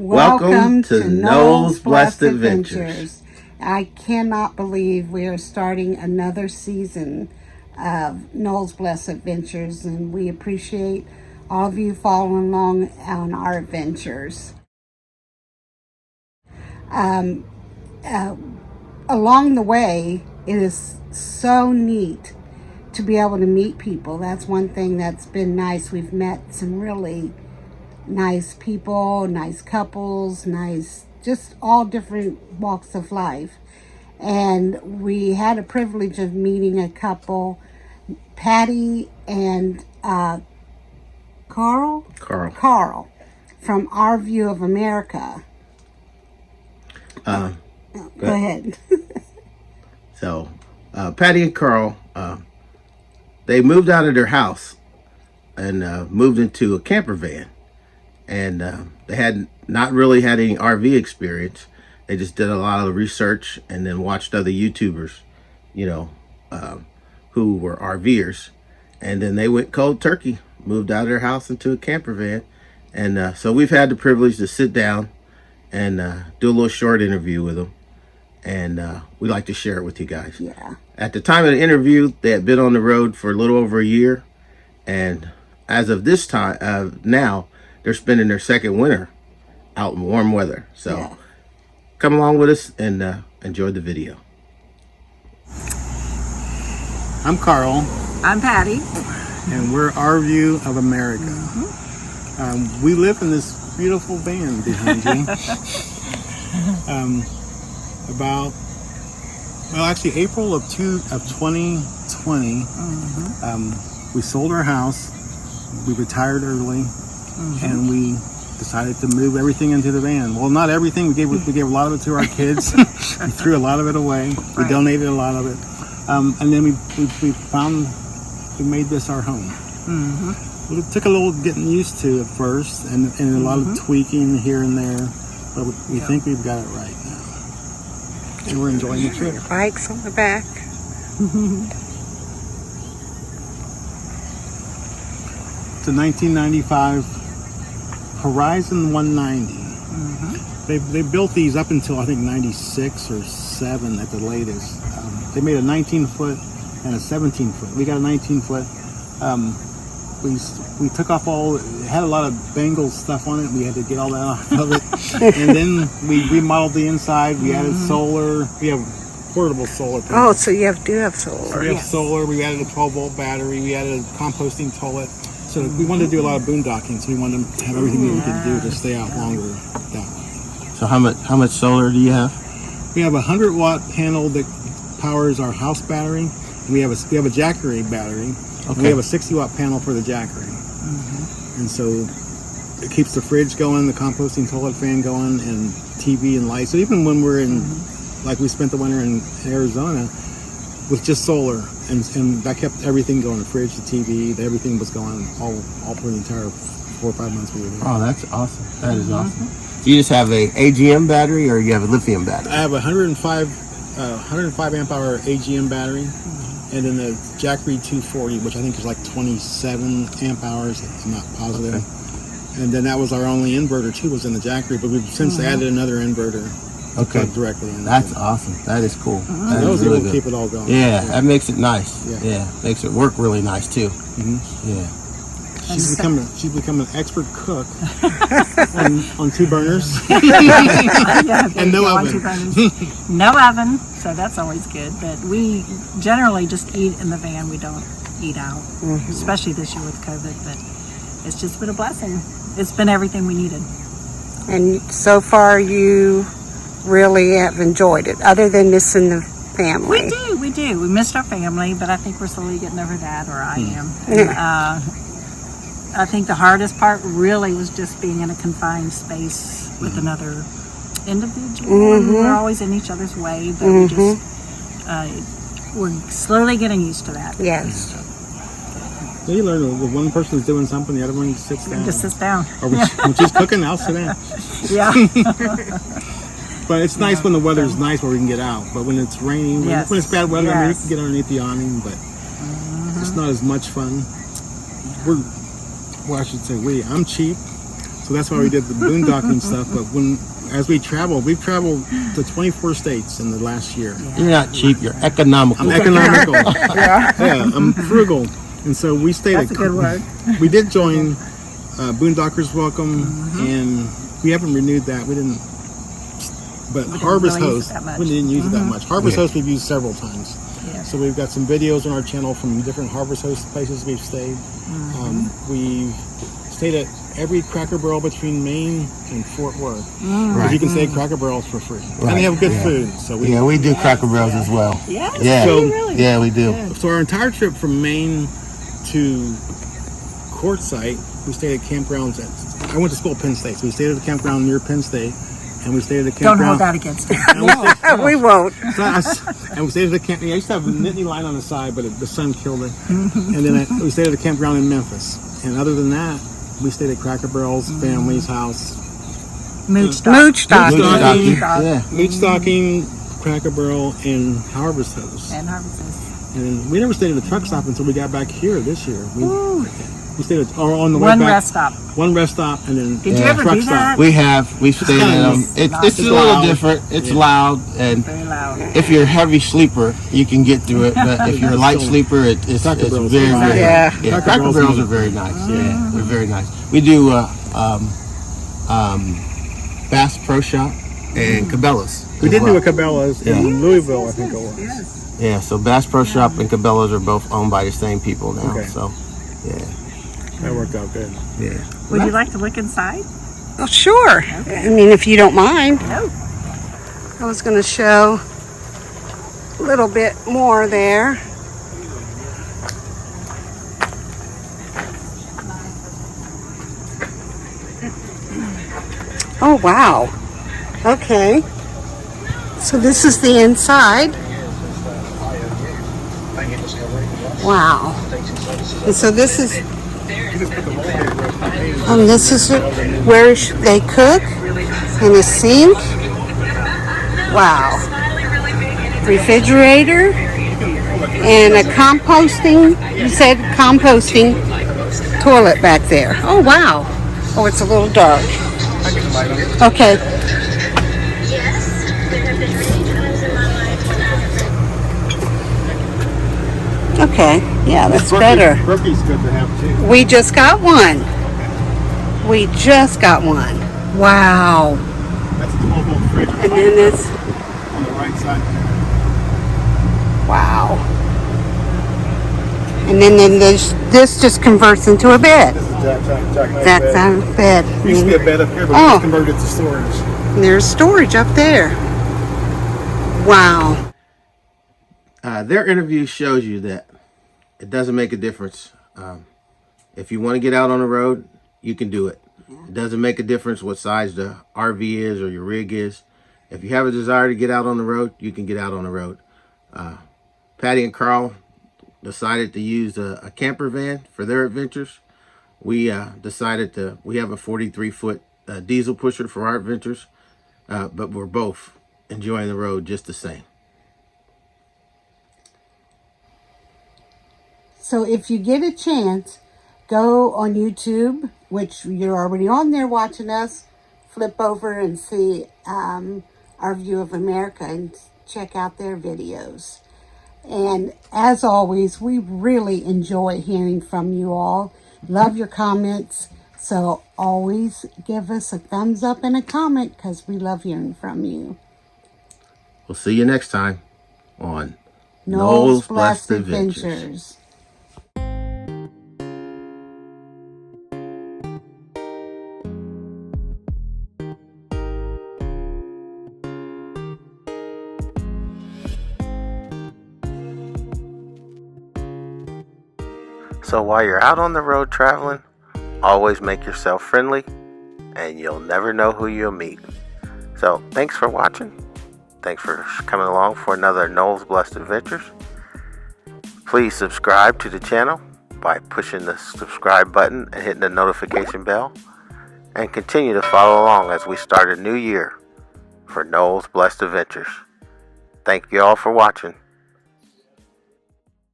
Welcome to Noel's Blessed Adventures. I cannot believe we are starting another season of Noel's Blessed Adventures, and we appreciate all of you following along on our adventures. Along the way, it is so neat to be able to meet people. That's one thing that's been nice. We've met some really nice people, nice couples, just all different walks of life. And we had a privilege of meeting a couple, Patty and Carl from Our View of America. Go ahead. So, Patty and Carl, they moved out of their house and moved into a camper van. And they had not really had any RV experience. They just did a lot of research and then watched other YouTubers, who were RVers. And then they went cold turkey, moved out of their house into a camper van. And so we've had the privilege to sit down and do a little short interview with them. And we like to share it with you guys. Yeah. At the time of the interview, they had been on the road for a little over a year. And as of this time, now, they're spending their second winter out in warm weather. So yeah. Come along with us and enjoy the video. I'm Carl. I'm Patty. And we're Our View of America. We live in this beautiful van behind you. Actually April of 2020, we sold our house. We retired early. And we decided to move everything into the van. Well, not everything. We gave a lot of it to our kids. We threw a lot of it away. We donated a lot of it. And then we made this our home. It took a little getting used to at first, and a lot of tweaking here and there. But we think we've got it right now. And we're enjoying the trip. Bikes on the back. It's a 1995 Horizon 190. They built these up until I think 96 or 7 at the latest. They made a 19-foot and a 17-foot. We got a 19-foot. We took off it had a lot of Bengals stuff on it. We had to get all that off of it. And then we remodeled the inside. We added solar. We have portable solar panels. Oh, so you do have solar. So we have solar. We added a 12-volt battery. We added a composting toilet. So we wanted to do a lot of boondocking, so we wanted to have everything that we could do to stay out longer that way. So how much solar do you have? We have a 100-watt panel that powers our house battery. And we have a Jackery battery. Okay. And we have a 60-watt panel for the Jackery. And so it keeps the fridge going, the composting toilet fan going, and TV and lights. So even when we're in, like we spent the winter in Arizona, with just solar, and that kept everything going, the fridge, the TV, everything was going all for the entire 4 or 5 months we were there. Oh, that's awesome. That is awesome. Do you just have a AGM battery or you have a lithium battery? I have a 105 amp hour AGM battery, and then the Jackery 240, which I think is like 27 amp hours, I'm not positive. Okay. And then that was our only inverter too, was in the Jackery, but we've since added another inverter. Okay, directly in. That's awesome. That is cool. That was really able to keep it all going. Yeah, that makes it nice. Yeah, makes it work really nice too. Yeah. She's become an expert cook on 2 burners and no oven. No oven, so that's always good. But we generally just eat in the van. We don't eat out, especially this year with COVID. But it's just been a blessing. It's been everything we needed. And so far, you really have enjoyed it, other than missing the family. We do. We missed our family, but I think we're slowly getting over that, or I am. I think the hardest part really was just being in a confined space with another individual. And we're always in each other's way, but we're slowly getting used to that. Yes. So you learn when one person is doing something, the other one sits down. Just sits down. Or when she's cooking, I'll sit down. Yeah. But it's nice when the weather's nice where we can get out. But when it's raining, when it's bad weather, I mean, you can get underneath the awning, but it's not as much fun. I'm cheap, So that's why we did the boondocking stuff. But as we've traveled to 24 states in the last year. You're not cheap. You're economical. I'm economical. Yeah, I'm frugal. And so we stayed That's a good word. We did join Boondockers Welcome, and we haven't renewed that. We didn't. But Harvest really use Host, it that much. we didn't use it that much. Harvest Host we've used several times. Yeah. So we've got some videos on our channel from different Harvest Host places we've stayed. We've stayed at every Cracker Barrel between Maine and Fort Worth. Right. You can stay at Cracker Barrels for free. And Right. they have good food. So We do Cracker Barrels as well. Yes, Yeah. So- really? Yeah, we do. So our entire trip from Maine to Quartzsite, we stayed at campgrounds I went to school at Penn State, so we stayed at a campground near Penn State, and we stayed at a Don't campground. hold that against him. We won't. And we stayed at the camp. I used to have a Nittany Light on the side, but the sun killed it. And then we stayed at a campground in Memphis. And other than that, we stayed at Cracker Barrel's family's house. Mooch stock. Mooch stock. Mooch Yeah. Meat Stocking, Cracker Barrel, and Harvest Host. And harvests. And we never stayed at a truck stop until we got back here this year. We stayed on the way One back. rest stop. One rest stop, and then Did you ever truck do that? We've stayed at them. It's a little loud. different. It's loud, and Very loud. if you're a heavy sleeper, you can get through it. But if you're a light sleeper, it's Cracker very, Barrels. very Yeah. Cracker Barrels Barrels are are very nice. Yeah, they're very nice. We do Bass Pro Shop and Cabela's. We as did well. do a Cabela's in Louisville, I think it was. Yeah, so Bass Pro Shop and Cabela's are both owned by the same people now. Okay. So, yeah, That worked out good. yeah. Would you like to look inside? Oh, sure. I mean, if you don't mind. No. I was going to show a little bit more there. Oh, wow. Okay. So this is the inside. Wow. And so this is where they cook, in a sink. Wow. Refrigerator and a composting, you said composting toilet back there. Oh, wow. Oh, it's a little dark. Okay. Okay, yeah, that's better. Brookie's good to have too. We just got one. We just got one. Wow. That's a 12-volt fridge. And then this, On the right side. wow. And then this just converts into a bed. This is Jack That's our bed. Used to be a bed up here, but Oh. we converted it to storage. And there's storage up there. Wow. Their interview shows you that it doesn't make a difference. If you want to get out on the road, you can do it. It doesn't make a difference what size the RV is or your rig is. If you have a desire to get out on the road, you can get out on the road. Patty and Carl decided to use a camper van for their adventures. We decided we have a 43-foot diesel pusher for our adventures, but we're both enjoying the road just the same. So if you get a chance, go on YouTube, which you're already on there watching us, flip over and see Our View of America and check out their videos. And as always, we really enjoy hearing from you all. Love your comments. So always give us a thumbs up and a comment because we love hearing from you. We'll see you next time on Noel's Blessed Adventures. So while you're out on the road traveling, always make yourself friendly, and you'll never know who you'll meet. So thanks for watching. Thanks for coming along for another Noel's Blessed Adventures. Please subscribe to the channel by pushing the subscribe button and hitting the notification bell. And continue to follow along as we start a new year for Noel's Blessed Adventures. Thank you all for watching.